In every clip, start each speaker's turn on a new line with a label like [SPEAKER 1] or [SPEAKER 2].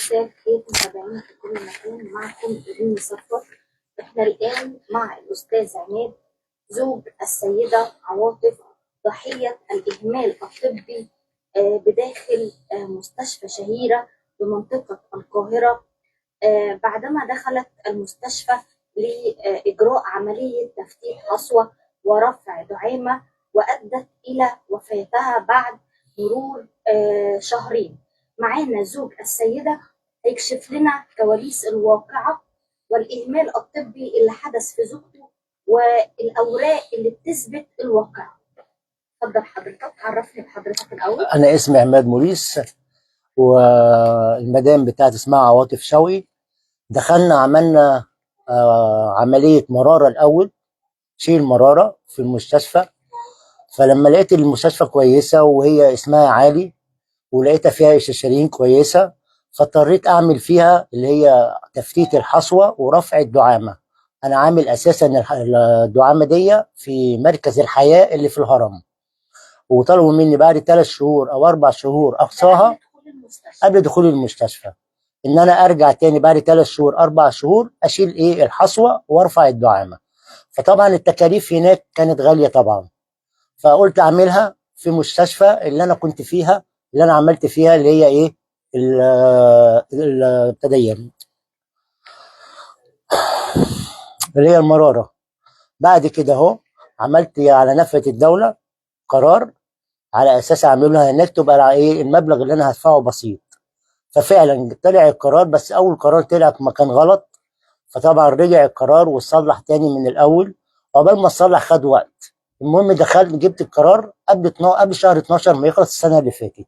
[SPEAKER 1] مساء الخير متابعين في كل مكان. معكم إيرين صفوت. احنا الآن مع الأستاذ عماد زوج السيدة عواطف ضحية الإهمال الطبي بداخل مستشفى شهيرة بمنطقة القاهرة، بعدما دخلت المستشفى لإجراء عملية تفتيت حصوة ورفع دعامة، وأدت إلى وفاتها بعد مرور شهرين. معانا زوج السيدة هيكشف لنا كواليس الواقعة والإهمال الطبي اللي حدث في زوجته والأوراق اللي بتثبت الواقعة. اتفضل حضرتك، عرفني بحضرتك الأول.
[SPEAKER 2] أنا اسمي عماد موريس، والمدام بتاعتي اسمها عواطف شوقي. دخلنا عملنا عملية مرارة الأول، شيل مرارة في المستشفى. فلما لقيت المستشفى كويسة وهي اسمها عالي ولقيتها فيها استشاريين كويسة، فاضطريت أعمل فيها اللي هي تفتيت الحصوة ورفع الدعامة. أنا عامل أساسا الدعامة دي في مركز الحياة اللي في الهرم، وطلبوا مني بعد 3 شهور أو 4 شهور أقصاها قبل دخول المستشفى ان انا ارجع تاني بعد 3 شهور 4 شهور اشيل الحصوه وارفع الدعامه. فطبعا التكاليف هناك كانت غاليه طبعا، فقلت اعملها في مستشفى اللي انا كنت فيها، اللي انا عملت فيها اللي هي التدين اللي هي المراره. بعد كده اهو عملت على نفقه الدوله قرار على اساس اعملها هناك، تبقى المبلغ اللي انا هدفعه بسيط. ففعلا طلع القرار، بس اول قرار طلع ما كان غلط، فطبعا رجع القرار وصلح تاني من الاول. عقبال ما صلح خد وقت. المهم دخلت جبت القرار قبل شهر 12 ما يخلص السنه اللي فاتت.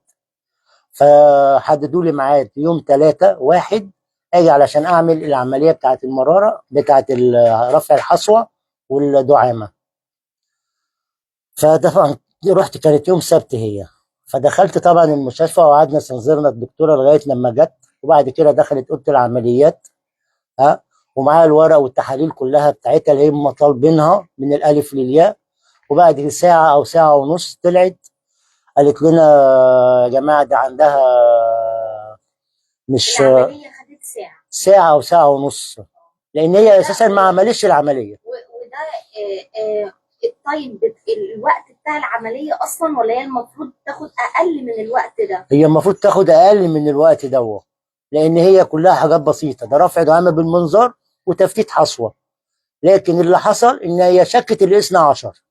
[SPEAKER 2] فحددوا لي ميعاد يوم 3/1 اجي علشان اعمل العمليه بتاعت المراره بتاعت رفع الحصوه والدعامه. فطبعا رحت، كانت يوم سبت هي. فدخلت طبعا المستشفى وقعدنا استنظرنا الدكتوره لغايه لما جت، وبعد كده دخلت اوضه العمليات ومعاها الورق والتحاليل كلها بتاعتها اللي هم طالبينها من الالف للياء. وبعد ساعه او ساعه ونص طلعت قالت لنا يا جماعه ده عندها مش
[SPEAKER 1] العملية خدت
[SPEAKER 2] ساعه او ساعه ونص، لان هي اساسا ما عملتش العمليه.
[SPEAKER 1] وده الطيب الوقت بتاع العملية أصلا، ولا هي المفروض تاخد أقل من الوقت ده؟
[SPEAKER 2] هي المفروض تاخد أقل من الوقت ده، لأن هي كلها حاجات بسيطة، ده رفع دعامة بالمنظار وتفتيت حصوة. لكن اللي حصل إن هي شكت الاثنى عشر،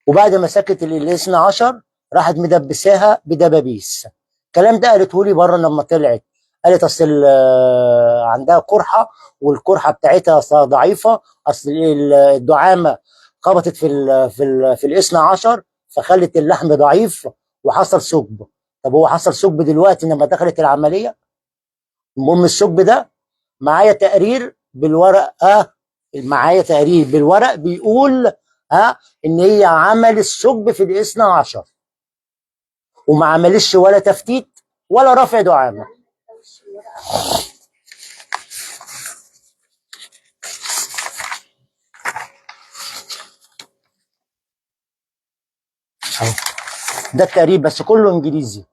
[SPEAKER 2] وبعد ما سكت الاثنى عشر راحت مدبساها بدبابيس. الكلام ده قالته لي بره لما طلعت، قالت أصل عندها قرحة، والقرحة بتاعتها ضعيفة، أصل الدعامة خبطت في الاثنى عشر فخلت اللحم ضعيف وحصل ثقب. طب هو حصل ثقب دلوقتي لما دخلت العمليه؟ المهم الثقب ده معايا تقرير بالورق، معايا تقرير بالورق بيقول ان هي عملت ثقب في الاثنى عشر وما عملتش ولا تفتيت ولا رفع دعامه. ده التقرير بس كله انجليزي،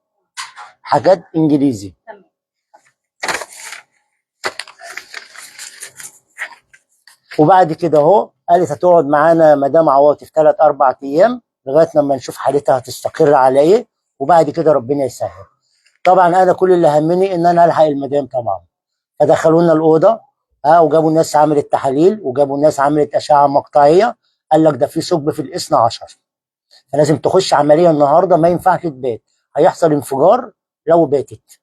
[SPEAKER 2] حاجات انجليزي. وبعد كده اهو قالت هتقعد معانا مدام عواطف 3 4 ايام لغايه لما نشوف حالتها هتستقر على ايه، وبعد كده ربنا يسهل. طبعا انا كل اللي همني ان انا الحق المدام طبعا. فدخلونا الاوضه وجابوا الناس عملت تحاليل وجابوا الناس عملت اشعه مقطعيه، قال لك ده في ثقب في الاثنى عشر، فلازم تخش عمليه النهارده، ما ينفعش تبات، هيحصل انفجار لو باتت.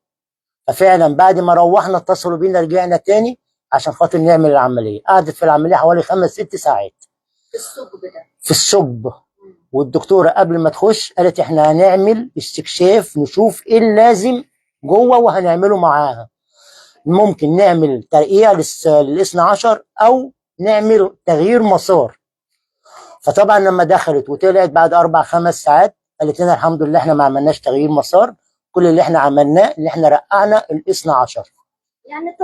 [SPEAKER 2] ففعلا بعد ما روحنا اتصلوا بينا رجعنا تاني عشان خاطر نعمل العمليه. قعدت في العمليه حوالي 5 6 ساعات
[SPEAKER 1] في الثقب ده،
[SPEAKER 2] في الثقب. والدكتوره قبل ما تخش قالت احنا هنعمل استكشاف نشوف ايه اللازم جوه وهنعمله معاها. ممكن نعمل ترقيع للاثنى عشر او نعمل تغيير مسار. فطبعا لما دخلت وطلعت بعد 4 5 ساعات قالت لنا الحمد لله احنا ما عملناش تغيير مسار، كل اللي احنا عملناه ان احنا رقعنا الاثنى عشر.
[SPEAKER 1] يعني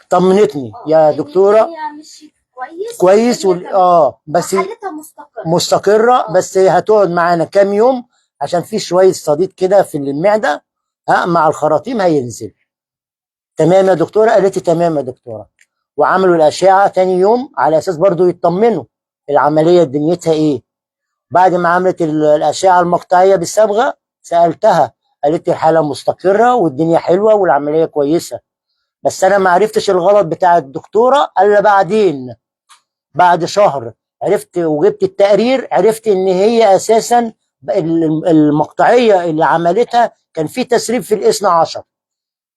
[SPEAKER 2] طمنتني يا دكتوره.
[SPEAKER 1] هي مشيت
[SPEAKER 2] كويس بس
[SPEAKER 1] حالتها
[SPEAKER 2] مستقره، بس هتقعد معانا كام يوم عشان في شويه صديد كده في المعده مع الخراطيم هينزل. تمام يا دكتوره، قالت لي تمام يا دكتوره. وعملوا الاشعه تاني يوم على اساس برضو يطمنوا العمليه دنيتها ايه. بعد ما عملت الاشعه المقطعيه بالصبغه سالتها، قالت لي الحاله مستقره والدنيا حلوه والعمليه كويسه. بس انا ما عرفتش الغلط بتاع الدكتوره الا بعدين، بعد شهر عرفت وجبت التقرير، عرفت ان هي اساسا المقطعيه اللي عملتها كان في تسريب في الاثنى عشر،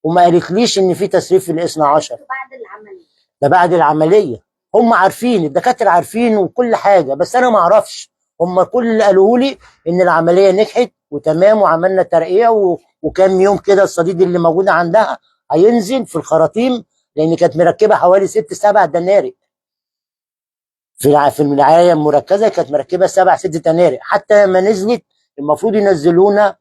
[SPEAKER 2] وما قالتليش ان في تسريب في الاثنى عشر.
[SPEAKER 1] بعد العملية.
[SPEAKER 2] ده بعد العمليه. هم عارفين، الدكاتره عارفين وكل حاجه، بس انا ما اعرفش. هم كل اللي قالوا لي ان العمليه نجحت وتمام وعملنا ترقيه وكام يوم كده الصديد اللي موجود عندها هينزل في الخراطيم، لان كانت مركبه حوالي 6 7 دنارق في الرعايه المركزه، كانت مركبه 7 6 دنارق. حتى لما نزلت المفروض ينزلونا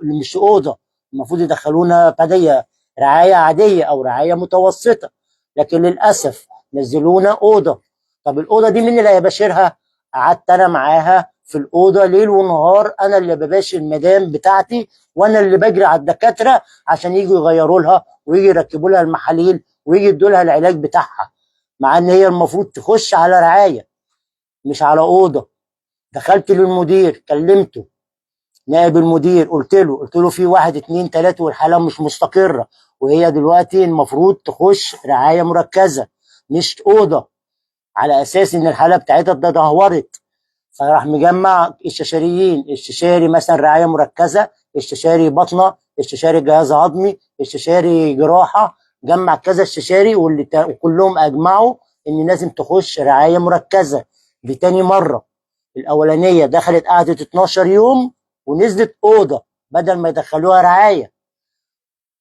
[SPEAKER 2] مش اوضه، المفروض يدخلونا بديه رعايه عاديه او رعايه متوسطه، لكن للاسف نزلونا اوضه. طب الاوضه دي مين اللي هيباشرها؟ قعدت انا معاها في الاوضه ليل ونهار، انا اللي بباشر المدام بتاعتي، وانا اللي بجري على الدكاتره عشان يجوا يغيروا لها ويجي يركبوا لها المحاليل ويجي يدوا لها العلاج بتاعها، مع ان هي المفروض تخش على رعايه مش على اوضه. دخلت للمدير كلمته، نائب المدير، قلت له في 1 2 3 والحاله مش مستقره، وهي دلوقتي المفروض تخش رعايه مركزه مش اوضه، على اساس ان الحاله بتاعتها تدهورت. فراح مجمع استشاريين، استشاري مثلا رعايه مركزه، استشاري بطنه، استشاري جهاز هضمي، استشاري جراحه، جمع كذا استشاري وكلهم اجمعوا ان لازم تخش رعايه مركزه. دي تاني مره. الاولانيه دخلت قعدت 12 يوم ونزلت اوضه بدل ما يدخلوها رعايه.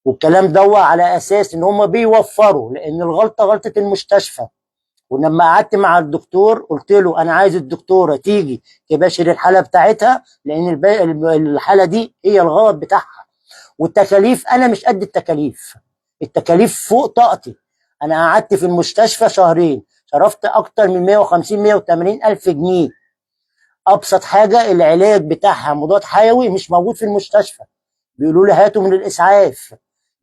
[SPEAKER 2] والكلام ده على اساس ان هم بيوفروا، لان الغلطه غلطه المستشفى. ولما قعدت مع الدكتور قلت له انا عايز الدكتوره تيجي تباشر الحاله بتاعتها، لان الحاله دي هي الغلط بتاعها. والتكاليف انا مش قد التكاليف، التكاليف فوق طاقتي. انا قعدت في المستشفى شهرين، صرفت اكتر من 150 180 الف جنيه. ابسط حاجه العلاج بتاعها مضاد حيوي مش موجود في المستشفى، بيقولوا لي هاته من الاسعاف،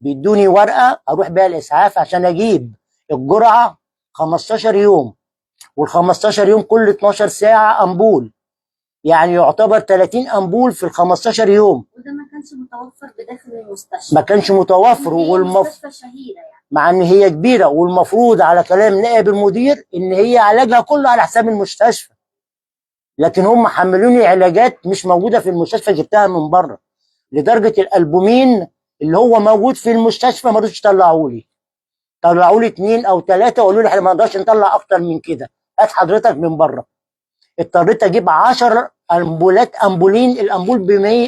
[SPEAKER 2] بيدوني ورقه اروح بيها الاسعاف عشان اجيب الجرعه 15 يوم، وال 15 يوم كل 12 ساعه امبول، يعني يعتبر 30 امبول في ال 15 يوم.
[SPEAKER 1] وده ما كانش متوفر بداخل المستشفى.
[SPEAKER 2] ما كانش متوفر،
[SPEAKER 1] مستشفى شهيره يعني.
[SPEAKER 2] مع ان هي كبيره، والمفروض على كلام نائب المدير ان هي علاجها كله على حساب المستشفى، لكن هم حملوني علاجات مش موجوده في المستشفى جبتها من بره، لدرجه الالبومين اللي هو موجود في المستشفى ما رضوش يطلعوا لي. طلعوا لي 2 أو 3 وقالوا لي احنا ما نقدرش نطلع اكتر من كده، هات حضرتك من بره. اضطريت اجيب 10 امبولات، امبولين الامبول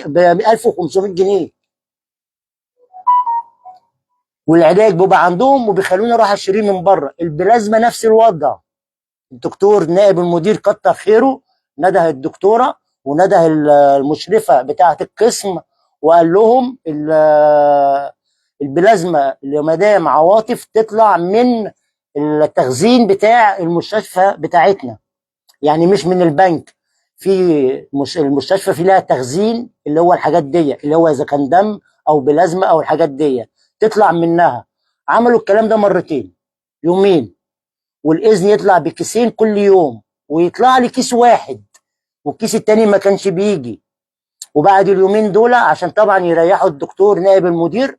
[SPEAKER 2] ب 1500 جنيه. والعلاج بيبقى عندهم وبيخلوني اروح اشتريه من بره. البلازما نفس الوضع. الدكتور نائب المدير كتر خيره نده الدكتوره ونده المشرفه بتاعه القسم وقال لهم البلازما لمدام عواطف تطلع من التخزين بتاع المستشفى بتاعتنا، يعني مش من البنك. في المستشفى في لها تخزين اللي هو الحاجات دي، اللي هو اذا كان دم او بلازما او الحاجات دي تطلع منها. عملوا الكلام ده مرتين، يومين، والاذن يطلع بكيسين كل يوم، ويطلع لي كيس واحد والكيس التاني ما كانش بيجي. وبعد اليومين دول عشان طبعا يريحوا الدكتور نائب المدير،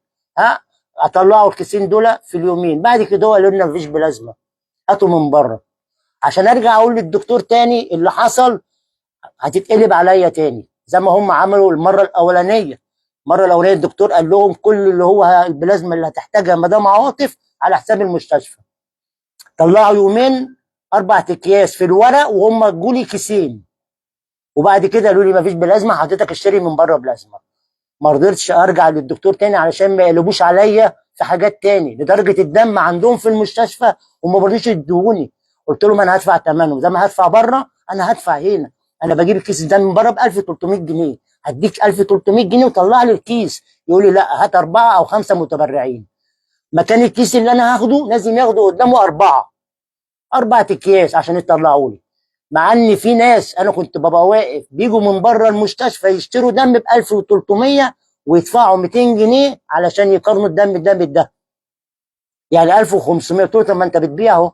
[SPEAKER 2] اطلعوا الكيسين دول في اليومين. بعد كده قالوا لنا مفيش بلازما، هاتوا من بره. عشان ارجع اقول للدكتور تاني اللي حصل هتتقلب عليا تاني زي ما هم عملوا المره الاولانيه. المره الاولانيه الدكتور قال لهم كل اللي هو البلازما اللي هتحتاجها مدام عواطف على حساب المستشفى. طلعوا يومين 4 اكياس في الورق وهم ادوا كيسين، وبعد كده قالوا لي مفيش بلازما، حضرتك اشتري من بره بلازما. ما رضيتش ارجع للدكتور تاني علشان ما يقلبوش عليا في حاجات تاني، لدرجه الدم عندهم في المستشفى وما رضيش يدوني. قلت لهم انا هدفع ثمنه زي ما هدفع بره انا هدفع هنا. انا بجيب الكيس ده من بره ب 1300 جنيه، هديك 1300 جنيه وطلع لي الكيس. يقول لي لا هات 4 أو 5 متبرعين. مكان الكيس اللي انا هاخده لازم ياخدوا قدامه 4 اكياس عشان يطلعوا لي. مع ان في ناس انا كنت ببقى واقف بيجوا من بره المستشفى يشتروا دم ب 1300 ويدفعوا 200 جنيه علشان يقارنوا الدم ده بالده. يعني 1500. قلت له طب ما انت بتبيع اهو.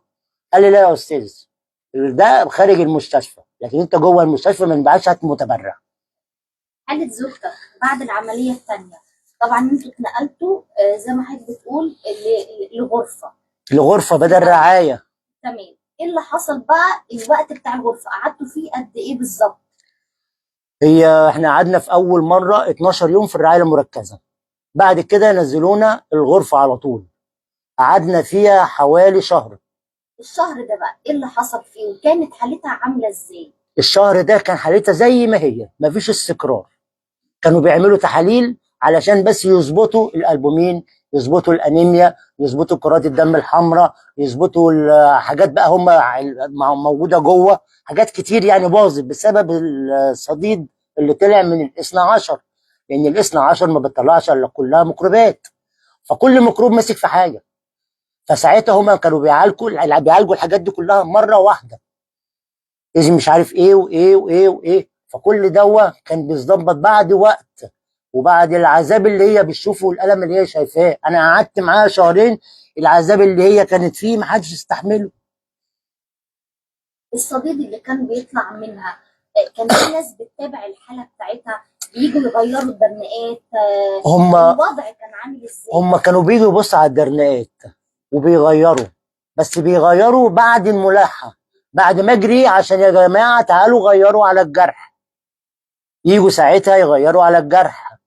[SPEAKER 2] قال لي لا يا استاذ، ده خارج المستشفى، لكن انت جوه المستشفى ما ينباعش، هات متبرع.
[SPEAKER 1] حالة زوجتك بعد العملية التانية، طبعا انتوا اتنقلتوا زي ما حضرتك بتقول لغرفة.
[SPEAKER 2] الغرفه بدل رعايه.
[SPEAKER 1] تمام. ايه اللي حصل بقى الوقت بتاع الغرفة؟ قعدتوا فيه قد ايه بالظبط؟
[SPEAKER 2] احنا قعدنا في اول مره 12 يوم في الرعايه المركزه، بعد كده نزلونا الغرفه على طول، قعدنا فيها حوالي شهر.
[SPEAKER 1] الشهر ده بقى ايه اللي حصل فيه وكانت حالتها عاملة ازاي؟
[SPEAKER 2] الشهر ده كان حالتها زي ما هي، مفيش استقرار. كانوا بيعملوا تحاليل علشان بس يظبطوا الالبومين، يظبطوا الانيميا، يظبطوا كرات الدم الحمراء، يظبطوا الحاجات بقى هم موجوده جوه، حاجات كتير يعني باظت بسبب الصديد اللي طلع من الاثنى عشر، لان الاثنى عشر ما بتطلعش الا كلها ميكروبات، فكل ميكروب ماسك في حاجه. فساعتها هم كانوا بيعالجوا الحاجات دي كلها مره واحده، لازم مش عارف ايه وايه وايه وايه، فكل دوا كان بيتظبط بعد وقت وبعد العذاب اللي هي بتشوفه والالم اللي هي شايفاه. انا قعدت معاها شهرين، العذاب اللي هي كانت فيه محدش يستحمله.
[SPEAKER 1] الصديد اللي كان بيطلع منها كان في ناس بتتابع الحالة بتاعتها، بييجوا يغيروا الدرنقات، الوضع كان عامل ازاي؟
[SPEAKER 2] هم كانوا بيجوا يبصوا على الدرنقات وبيغيروا، بس بيغيروا بعد الملاحة، بعد ما اجري عشان يا جماعة تعالوا غيروا على الجرح، يجوا ساعتها يغيروا على الجرح،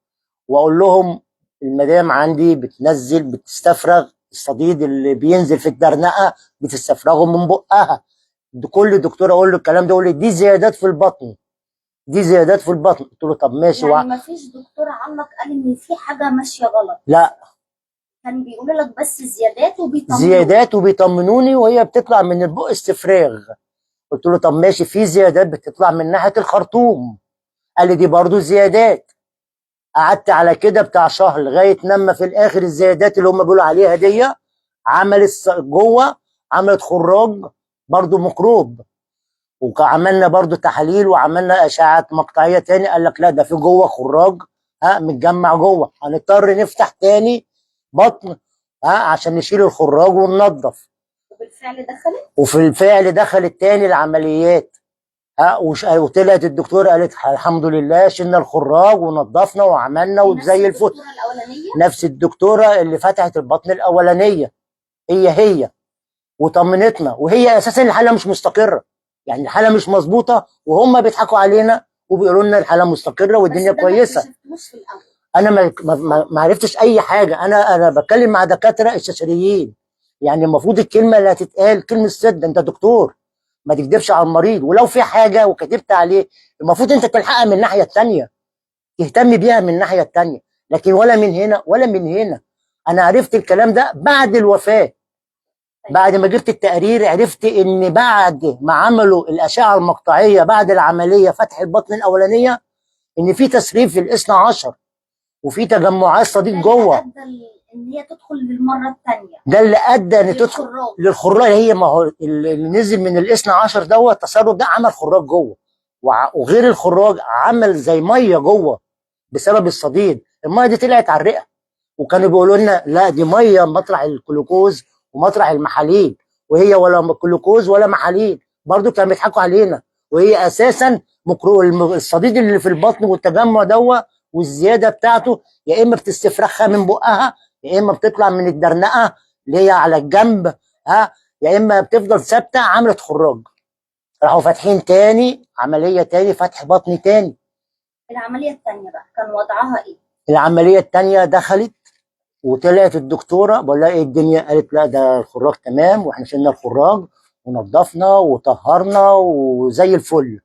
[SPEAKER 2] واقول لهم المدام عندي بتنزل بتستفرغ الصديد اللي بينزل في الدرنقه، بتستفرغه من بقها. كل دكتور اقول له الكلام ده يقول لي دي زيادات في البطن، دي زيادات في البطن. قلت له طب ماشي.
[SPEAKER 1] يعني ما فيش دكتور عمك قال ان في حاجه ماشيه غلط؟
[SPEAKER 2] لا،
[SPEAKER 1] كان بيقولوا لك بس زيادات وبيطمنوني.
[SPEAKER 2] زيادات وبيطمنوني، وهي بتطلع من البق استفراغ. قلت له طب ماشي، في زيادات بتطلع من ناحيه الخرطوم. قال لي دي برضو زيادات. قعدت على كده بتاع شهر لغايه لما في الاخر الزيادات اللي هم بيقولوا عليها دي عملت جوه، عملت خراج برضو ميكروب. وعملنا برضو تحاليل وعملنا اشعات مقطعيه تاني، قال لك لا ده في جوه خراج متجمع جوه، هنضطر نفتح تاني بطن عشان نشيل الخراج وننظف.
[SPEAKER 1] وبالفعل دخلت؟
[SPEAKER 2] وفي الفعل دخلت تاني العمليات. وطلعت الدكتوره قالت الحمد لله شلنا الخراج ونظفنا وعملنا وزي الفل. نفس الدكتوره اللي فتحت البطن الاولانيه، هي وطمنتنا، وهي اساسا الحاله مش مستقره، يعني الحاله مش مظبوطه، وهم بيضحكوا علينا وبيقولوا لنا الحاله مستقره والدنيا كويسه. انا ما عرفتش اي حاجه، انا بتكلم مع دكاتره استشاريين، يعني المفروض الكلمه اللي هتتقال كلمه صدق، انت دكتور ما تكذبش على المريض، ولو في حاجه وكتبت عليه المفروض انت تلحقها من الناحيه الثانيه، تهتم بيها من الناحيه الثانيه، لكن ولا من هنا ولا من هنا. انا عرفت الكلام ده بعد الوفاه، بعد ما جبت التقرير عرفت ان بعد ما عملوا الاشعه المقطعيه بعد العمليه فتح البطن الاولانيه ان في تسريب في الاثنى عشر وفي تجمعات صديد جوه.
[SPEAKER 1] ان هي تدخل للمره الثانيه،
[SPEAKER 2] ده اللي ادى ان تدخل للخراج. هي ما هو اللي نزل من الاثنى عشر دوت التسرب ده عمل خراج جوه، وغير الخراج عمل زي ميه جوه بسبب الصديد. الميه دي طلعت على الرئه، وكانوا بيقولوا لنا لا دي ميه مطرح الجلوكوز ومطرح المحاليل، وهي ولا جلوكوز ولا محاليل، برضو كانوا بيضحكوا علينا، وهي اساسا الصديد اللي في البطن والتجمع دوت والزياده بتاعته يا اما بتستفرخها من بقها، يا اما بتطلع من الدرنقه اللي هي على الجنب، يا اما بتفضل ثابته عملت خراج. راحوا فاتحين تاني عمليه تاني، فتح بطني تاني.
[SPEAKER 1] العمليه الثانيه بقى كان وضعها ايه؟
[SPEAKER 2] العمليه الثانيه دخلت وطلعت الدكتوره بقول لها ايه الدنيا، قالت لا ده الخراج تمام، واحنا شلنا الخراج ونضفنا وطهرنا وزي الفل.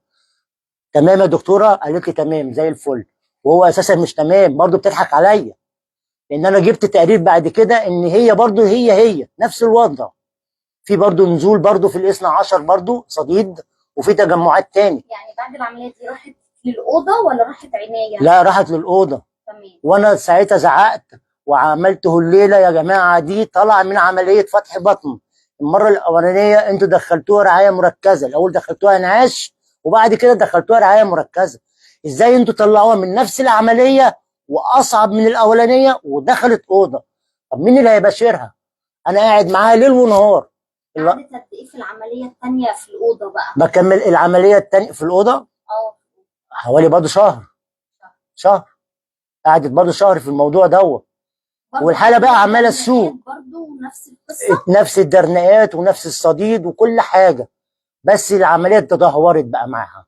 [SPEAKER 2] تمام يا دكتوره؟ قالت لي تمام زي الفل. وهو اساسا مش تمام، برضه بتضحك عليا، لان انا جبت تقرير بعد كده ان هي برضه هي نفس الوضع، في برضه نزول برضه في الاثنى عشر برضه صديد وفي تجمعات تاني.
[SPEAKER 1] يعني بعد العمليه دي راحت للاوضه ولا راحت عنايه؟
[SPEAKER 2] لا راحت للاوضه.
[SPEAKER 1] تمام.
[SPEAKER 2] وانا ساعتها زعقت وعملته الليله يا جماعه دي طالعه من عمليه فتح بطن، المره الاولانيه انتوا دخلتوها رعايه مركزه، الاول دخلتوها انعاش وبعد كده دخلتوها رعايه مركزه، ازاي انتوا طلعوها من نفس العمليه واصعب من الاولانيه ودخلت اوضه. طب مين اللي هيباشرها؟ انا قاعد معاها ليل ونهار.
[SPEAKER 1] قعدت قد ايه في العمليه الثانيه في الاوضه بقى؟
[SPEAKER 2] بكمل العمليه الثانيه في الاوضه
[SPEAKER 1] اه
[SPEAKER 2] حوالي برضه شهر. قعدت برضه شهر في الموضوع دوت.
[SPEAKER 1] برضه
[SPEAKER 2] والحاله بقى عماله تسوق،
[SPEAKER 1] برضه نفس القصه،
[SPEAKER 2] نفس الدرنقات ونفس الصديد وكل حاجه، بس العمليه تدهورت بقى معاها.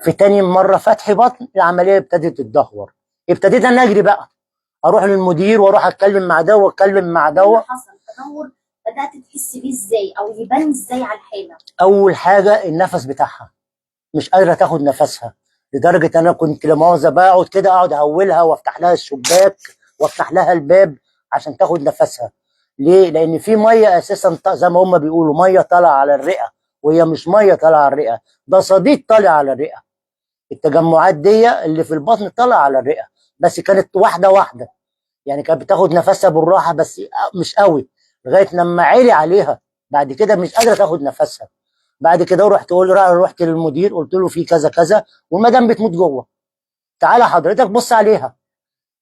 [SPEAKER 1] في تاني
[SPEAKER 2] مره فتح بطن العمليه ابتدت تتدهور. ابتديت انا اجري بقى، اروح للمدير واروح اتكلم مع ده واتكلم مع ده.
[SPEAKER 1] حصل تدهور بدات تحس بيه ازاي او يبان ازاي على الحاله؟
[SPEAKER 2] اول حاجه النفس بتاعها، مش قادره تاخد نفسها، لدرجه انا كنت لا مؤاخذه بقعد كده اقعد اهولها وافتح لها الشباك وافتح لها الباب عشان تاخد نفسها. ليه؟ لان في ميه اساسا زي ما هم بيقولوا ميه طالعه على الرئه، وهي مش ميه طالعه على الرئه، ده صديد طالع على الرئه. التجمعات دي اللي في البطن طالعه على الرئه، بس كانت واحده واحده، يعني كانت بتاخد نفسها بالراحه بس مش قوي، لغايه لما عالي عليها بعد كده مش قادره تاخد نفسها. بعد كده رحت للمدير قلت له في كذا كذا والمدام بتموت جوه، تعالى حضرتك بص عليها.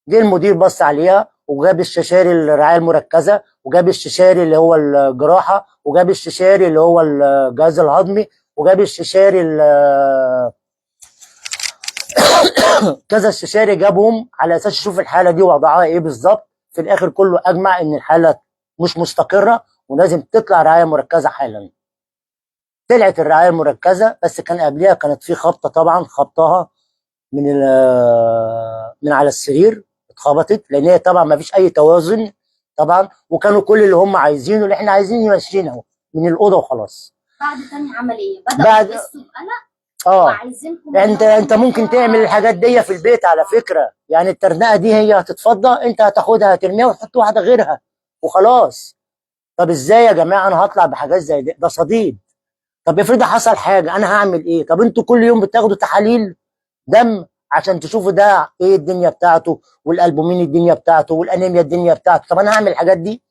[SPEAKER 2] جه المدير بص عليها وجاب الششاري الرعايه المركزه وجاب الششاري اللي هو الجراحه وجاب الششاري اللي هو الجهاز الهضمي وجاب الششاري كذا استشاري جابهم على اساس يشوف الحاله دي وضعها ايه بالظبط. في الاخر كله اجمع ان الحاله مش مستقره ولازم تطلع رعايه مركزه حالا. طلعت الرعايه المركزه، بس كان قبلها كانت في خبطه، طبعا خبطها من على السرير، اتخبطت لان هي طبعا ما فيش اي توازن طبعا، وكانوا كل اللي هم عايزينه اللي احنا عايزين يمشينا من الاوضه وخلاص.
[SPEAKER 1] بعد تاني عمليه بدأوا يحسوا بقلق وعايزينكم.
[SPEAKER 2] انت ممكن تعمل الحاجات دي في البيت على فكره، يعني الترنقه دي هي هتتفضى، انت هتاخدها هترميها وتحط واحده غيرها وخلاص. طب ازاي يا جماعه انا هطلع بحاجات زي دي؟ ده صديد. طب افرض حصل حاجه انا هعمل ايه؟ طب انتوا كل يوم بتاخدوا تحاليل دم عشان تشوفوا ده ايه الدنيا بتاعته، والالبومين الدنيا بتاعته، والانيميا الدنيا بتاعته. طب انا هعمل الحاجات دي؟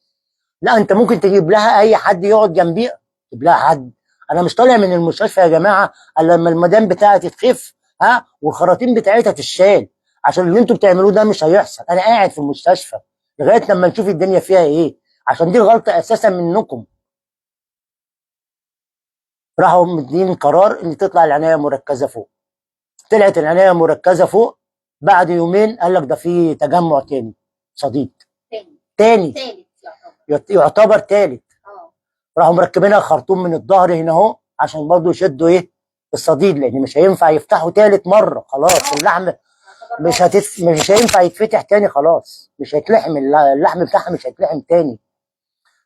[SPEAKER 2] لا، انت ممكن تجيب لها اي حد يقعد جنبيها، تجيب لها حد. انا مش طالع من المستشفى يا جماعه الا لما المدام بتاعتي تخف والخراطيم بتاعتها تتشال، عشان اللي انتوا بتعملوه ده مش هيحصل. انا قاعد في المستشفى لغايه لما نشوف الدنيا فيها ايه، عشان دي غلطه اساسا منكم. راحوا مدين قرار ان تطلع العنايه المركزه فوق. طلعت العنايه المركزه فوق، بعد يومين قال لك ده في تجمع تاني صديد تاني يعتبر تالت. راحوا مركبينها خرطوم من الظهر هنا اهو عشان برضه يشدوا ايه الصديد، لان مش هينفع يفتحوا تالت مره، خلاص اللحم مش هينفع يتفتح تاني، خلاص مش هيتلحم اللحم بتاعها مش هيتلحم تاني.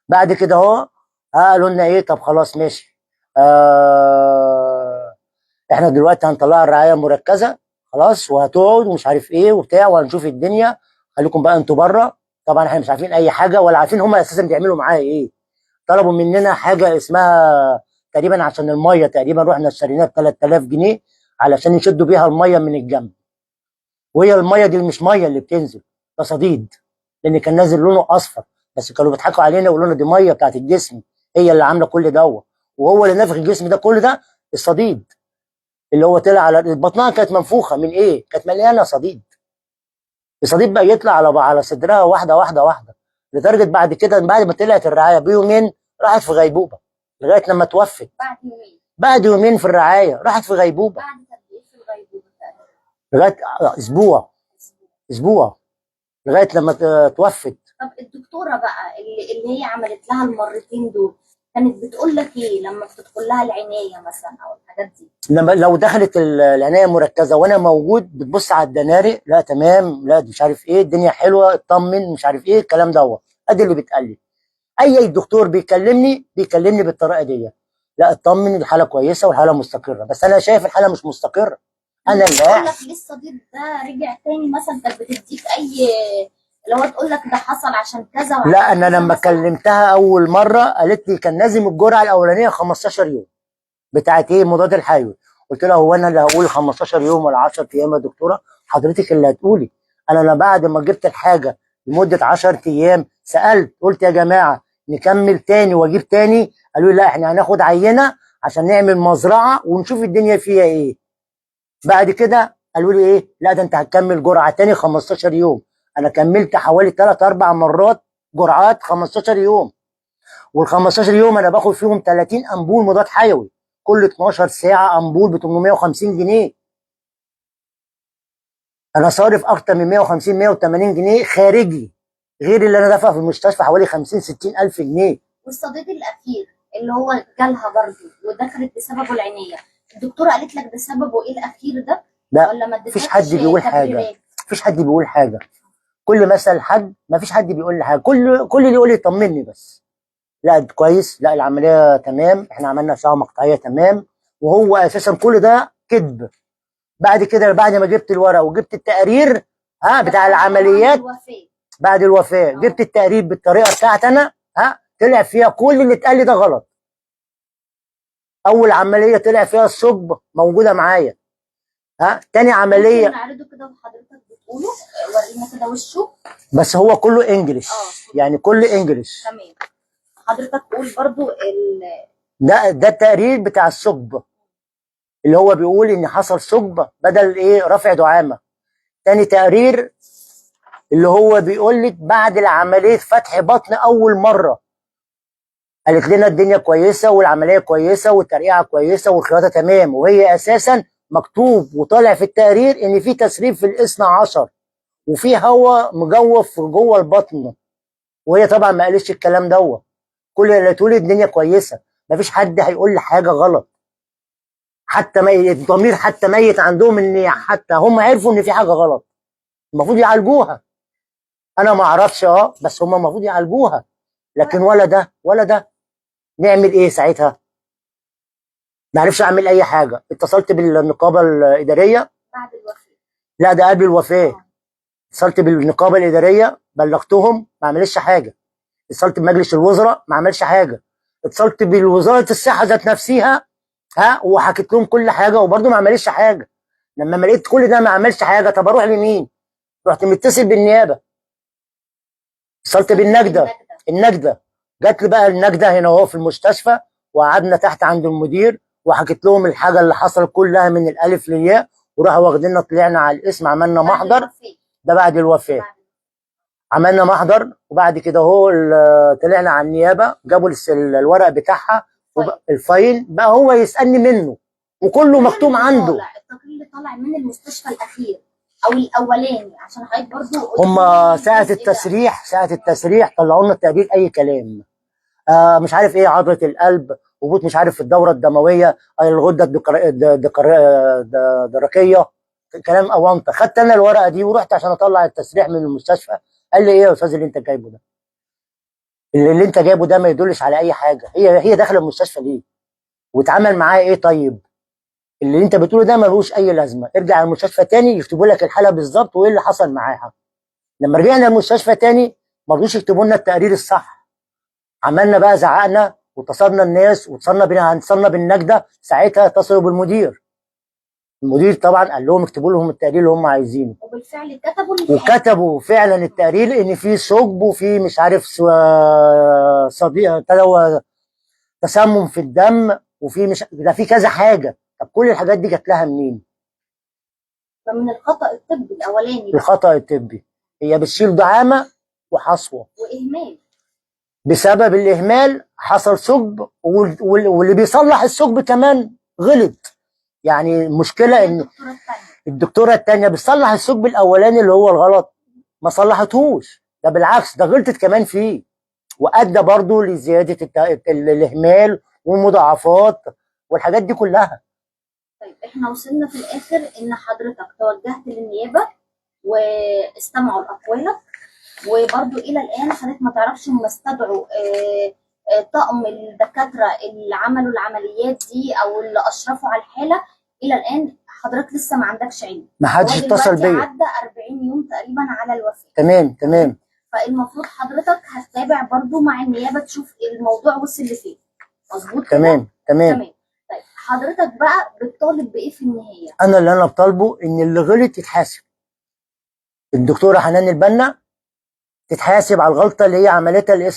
[SPEAKER 2] بعد كده اهو قالوا لنا ايه، طب خلاص ماشي، احنا دلوقتي هنطلع الرعايه المركزه خلاص، وهتقعد ومش عارف ايه وبتاع وهنشوف الدنيا، خليكم بقى انتوا بره. طبعا احنا مش عارفين اي حاجه ولا عارفين هم اساسا بيعملوا معايا ايه. طلبوا مننا حاجه اسمها تقريبا عشان الميه، تقريبا رحنا اشتريناها ب 3000 جنيه علشان يشدوا بيها الميه من الجنب، وهي الميه دي مش ميه اللي بتنزل، ده صديد، لان كان نازل لونه اصفر، بس كانوا بيضحكوا علينا ويقولوا لنا دي ميه بتاعت الجسم هي اللي عامله كل دوت، وهو اللي نافخ الجسم ده كل ده الصديد اللي هو طلع على بطنها. كانت منفوخه من ايه؟ كانت مليانه صديد. الصديد بقى يطلع على صدرها واحده واحده واحده، لدرجه بعد كده بعد ما طلعت الرعايه بيومين راحت في غيبوبه لغايه لما توفت. بعد يومين في الرعايه راحت في غيبوبه.
[SPEAKER 1] بعد قد ايه في الغيبوبه؟
[SPEAKER 2] لغايه اسبوع لغايه لما توفت.
[SPEAKER 1] طب الدكتوره بقى اللي هي عملت لها المرتين دول كانت بتقول لك ايه لما بتدخل لها العنايه مثلا او الحاجات دي؟
[SPEAKER 2] لو دخلت العنايه المركزه وانا موجود بتبص على الدنارق، لا تمام، لا مش عارف ايه، الدنيا حلوه، اطمن، مش عارف ايه الكلام دوت. ادي اللي بيتقال لي. اي دكتور بيكلمني بالطريقه دي، لا اطمن الحاله كويسه والحاله مستقره، بس انا شايف الحاله مش مستقره. انا اللي
[SPEAKER 1] بقول لك لسه الصديد ده رجع تاني مثلا، كانت بتديك اي اللي هو تقول لك ده حصل عشان كذا وعشان
[SPEAKER 2] لا، انا لما كلمتها اول مره قالت لي كان لازم الجرعه الاولانيه 15 يوم بتاعت ايه مضاد الحيوي. قلت لها هو انا اللي هقول 15 يوم ولا 10 ايام يا دكتوره؟ حضرتك اللي هتقولي. انا بعد ما جبت الحاجه لمده 10 ايام سالت قلت يا جماعه نكمل تاني واجيب تاني؟ قالوا لي لا، احنا هناخد عينه عشان نعمل مزرعه ونشوف الدنيا فيها ايه. بعد كده قالوا لي ايه؟ لا ده انت هتكمل جرعه تاني 15 يوم. انا كملت حوالي 3 4 مرات جرعات 15 يوم، وال 15 يوم انا باخد فيهم 30 امبول مضاد حيوي، كل 12 ساعه امبول ب 850 جنيه. انا صارف اكتر من 150 180 جنيه خارجي، غير اللي انا دافع في المستشفى حوالي 50 60 الف جنيه.
[SPEAKER 1] والصديق الاخير اللي هو جالها برضه ودخلت بسببه العنايه، الدكتوره قالت لك ده سببه ايه الاخير ده؟
[SPEAKER 2] لا
[SPEAKER 1] ولا ما
[SPEAKER 2] مفيش
[SPEAKER 1] ادتكش
[SPEAKER 2] حد بيقول حاجه،
[SPEAKER 1] تبريرات؟
[SPEAKER 2] مفيش حد بيقول حاجه. كل ما اسال حد مفيش حد بيقول لي حاجه، كل اللي يقول لي طمني بس. لا ده كويس، لا العمليه تمام، احنا عملنا اشعه مقطعيه تمام. وهو اساسا كل ده كذب. بعد كده بعد ما جبت الورق وجبت التقرير بتاع العمليات بعد الوفاه، جبت التقرير بالطريقه بتاعتي انا، طلع فيها كل اللي اتقال لي ده غلط. اول عمليه طلع فيها الثقب موجوده معايا، تاني عمليه
[SPEAKER 1] ممكن نعرضه كده وحضرتك بتقوله، ورينا كده وشه.
[SPEAKER 2] بس هو كله انجلش، يعني كله انجلش.
[SPEAKER 1] تمام. حضرتك قول برضو
[SPEAKER 2] ده التقرير بتاع الثقب، اللي هو بيقول ان حصل ثقب بدل ايه رفع دعامه. تاني تقرير اللي هو بيقول لك بعد العمليه فتح بطن اول مره، قالت لنا الدنيا كويسه والعمليه كويسه والترقيعه كويسه والخياطه تمام، وهي اساسا مكتوب وطالع في التقرير ان في تسريب في الاثنى عشر وفي هواء مجوف جوه البطن، وهي طبعا ما قالتش الكلام دوت. كل اللي تقول الدنيا كويسه، مفيش حد هيقول لي حاجه غلط. حتى الضمير حتى ميت عندهم، ان حتى هم عرفوا ان في حاجه غلط، المفروض يعالجوها. انا ما اعرفش بس هم المفروض يعالجوها، لكن ولا ده ولا ده. نعمل ايه ساعتها؟ ما عرفش اعمل اي حاجه. اتصلت بالنقابه الاداريه
[SPEAKER 1] بعد الوفاه.
[SPEAKER 2] لا ده قبل الوفاه. اتصلت بالنقابه الاداريه بلغتهم ما عملش حاجه. اتصلت بمجلس الوزراء ما عملش حاجه. اتصلت بوزاره الصحه ذات نفسها وحكيت لهم كل حاجه وبرده ما عملش حاجه. لما ما لقيت كل ده ما عملش حاجه، طب اروح لمين؟ رحت متصل بالنيابه، اتصلت بالنجده. النجده جات لي بقى النجده هنا اهو في المستشفى، وقعدنا تحت عند المدير وحكيت لهم الحاجه اللي حصلت كلها من الالف للياء، وراحوا واخديننا طلعنا على الاسم عملنا محضر. ده بعد الوفاه عملنا محضر، وبعد كده هو طلعنا على النيابه جابوا الورق بتاعها الفايل بقى هو يسالني منه وكله مكتوب عنده.
[SPEAKER 1] التقرير اللي طالع من المستشفى الاخير او الاولاني عشان حضرتك برضه
[SPEAKER 2] هم ساعه التسريح طلعوا لنا التقرير اي كلام. مش عارف ايه عضله القلب، هبوط مش عارف في الدوره الدمويه، الغده الدرقيه، كلام اونطه. خدت انا الورقه دي ورحت عشان اطلع التسريح من المستشفى. قال لي ايه يا استاذ اللي انت جايبه ده؟ اللي انت جايبه ده ما يدلش على اي حاجه. هي داخله المستشفى ليه؟ واتعمل معاه ايه؟ طيب اللي انت بتقوله ده ملوش اي لازمه. ارجع المستشفى تاني يكتبوا لك الحاله بالظبط وايه اللي حصل معاها. لما رجعنا المستشفى تاني ما رضوش يكتبوا لنا التقرير الصح. عملنا بقى زعقنا واتصلنا الناس واتصلنا بالنجده. ساعتها اتصلوا بالمدير. المدير طبعا قال لهم اكتبوا لهم التقرير اللي هم عايزينه،
[SPEAKER 1] وبالفعل كتبوا
[SPEAKER 2] وكتبوا فعلا التقرير ان في ثقب وفي مش عارف صديق تسمم في الدم وفي مش ده في كذا حاجه. طب كل الحاجات دي جات لها منين؟
[SPEAKER 1] فمن الخطا الطبي الاولاني.
[SPEAKER 2] الخطا الطبي، هي بتشيل دعامه وحصوه
[SPEAKER 1] واهمال. بسبب
[SPEAKER 2] الاهمال حصل ثقب، واللي بيصلح الثقب كمان غلط. يعني المشكله ان الدكتوره الثانيه بتصلح الثقب الاولاني اللي هو الغلط ما صلحتهوش، ده بالعكس ده غلطت كمان فيه، وادى برضه لزياده الاهمال والمضاعفات والحاجات دي كلها.
[SPEAKER 1] طيب احنا وصلنا في الاخر ان حضرتك توجهت للنيابه واستمعوا لاقوالك، وبرضه الى الان حضرتك ما تعرفش هم استدعوا طقم الدكاتره اللي عملوا العمليات دي او اللي اشرفوا على الحاله. الى الان حضرتك لسه ما عندكش علم.
[SPEAKER 2] ما حدش اتصل بيا.
[SPEAKER 1] عدى 40 يوم تقريبا على الوفاه.
[SPEAKER 2] تمام.
[SPEAKER 1] فالمفروض حضرتك هتتابع برضه مع النيابه تشوف الموضوع وصل لفين. مظبوط.
[SPEAKER 2] تمام.
[SPEAKER 1] طيب حضرتك بقى بتطالب بايه في النهايه؟
[SPEAKER 2] اللي انا بطالبه ان اللي غلط يتحاسب. الدكتوره حنان البنا تتحاسب على الغلطه اللي هي عملتها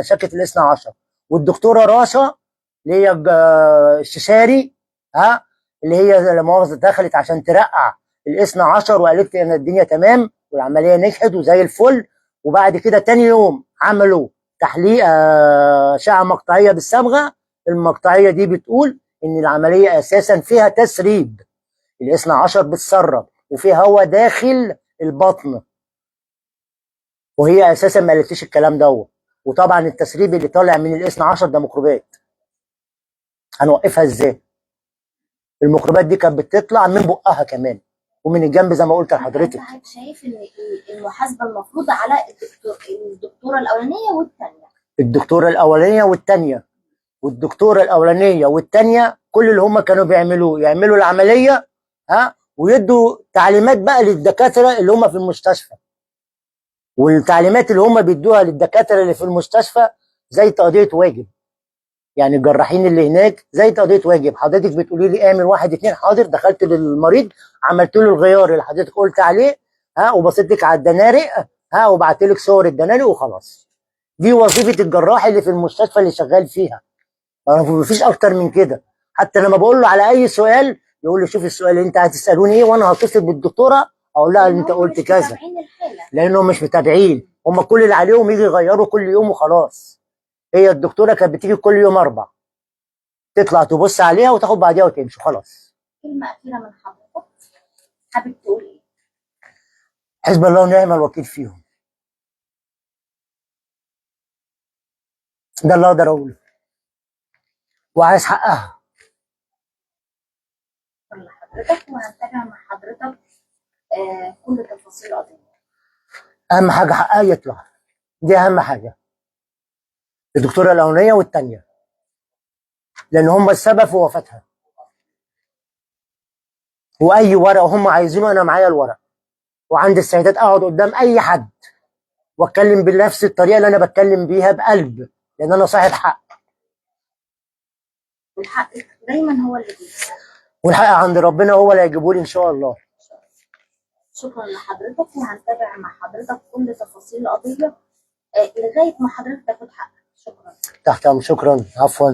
[SPEAKER 2] شركه الاثنى عشر، والدكتوره راشا اللي هي الششاري اللي هي لا مؤاخذه دخلت عشان ترقع الاثنى عشر وقالت لي ان الدنيا تمام والعمليه نجحت وزي الفل. وبعد كده تاني يوم عملوا تحليل اشعه مقطعيه بالصبغه. المقطعيه دي بتقول ان العمليه اساسا فيها تسريب. الاثنى عشر بتسرب وفي هواء داخل البطن، وهي اساسا ما قالتليش الكلام دوت. وطبعا التسريب اللي طالع من الاثنى عشر ده ميكروبات، هنوقفها ازاي؟ الميكروبات دي كانت بتطلع من بقها كمان ومن الجنب زي ما قلت لحضرتك.
[SPEAKER 1] انت شايف ان المحاسبه المفروضه على الدكتوره الاولانيه والثانيه؟
[SPEAKER 2] الدكتوره الاولانيه والثانيه، والدكتوره الاولانيه والثانيه كل اللي هم كانوا بيعملوه يعملوا العمليه ويدوا تعليمات بقى للدكاتره اللي هم في المستشفى. والتعليمات اللي هم بيدوها للدكاتره اللي في المستشفى زي تقضيه واجب. يعني الجراحين اللي هناك زي تقضيه واجب، حضرتك بتقولي لي اعمل واحد اتنين، حاضر، دخلت للمريض عملت له الغيار اللي حضرتك قلت عليه وبصيت لك على الدنارق وبعت لك صور الدنارق وخلاص. دي وظيفه الجراح اللي في المستشفى اللي شغال فيها، مفيش اكتر من كده. حتى لما بقول له على اي سؤال يقول لي شوف السؤال اللي انت هتسالوني ايه وانا هتصل بالدكتوره اقول لها انت قلت كذا. لانهم مش متابعين، هم كل اللي عليهم يجي يغيروا كل يوم وخلاص. هي الدكتوره كانت بتيجي كل يوم 4 تطلع تبص عليها وتاخد بعديها وتمشي خلاص.
[SPEAKER 1] كلمه اخيره من حضرتك حابب تقول ايه؟
[SPEAKER 2] حسب الله ونعم الوكيل فيهم، ده اللي اقدر اقوله، وعايز حقها.
[SPEAKER 1] حضرتك وهنتابع مع حضرتك كل تفاصيل القضيه.
[SPEAKER 2] اهم حاجه حقها يطلع، دي اهم حاجه. الدكتوره الاولانيه والثانيه لان هم السبب في وفاتها. واي ورق هم عايزينه انا معايا الورق، وعندي استعداد اقعد قدام اي حد واتكلم بنفس الطريقه اللي انا بتكلم بيها بقلب، لان انا صاحب حق.
[SPEAKER 1] والحق دايما هو اللي بيكسب،
[SPEAKER 2] والحق عند ربنا هو اللي هيجيبه لي ان شاء الله.
[SPEAKER 1] شكرا لحضرتك وهنتابع مع حضرتك كل تفاصيل القضيه لغايه ما حضرتك تاخد حقك. شكرا.
[SPEAKER 2] تحت امر، شكرا، عفوا.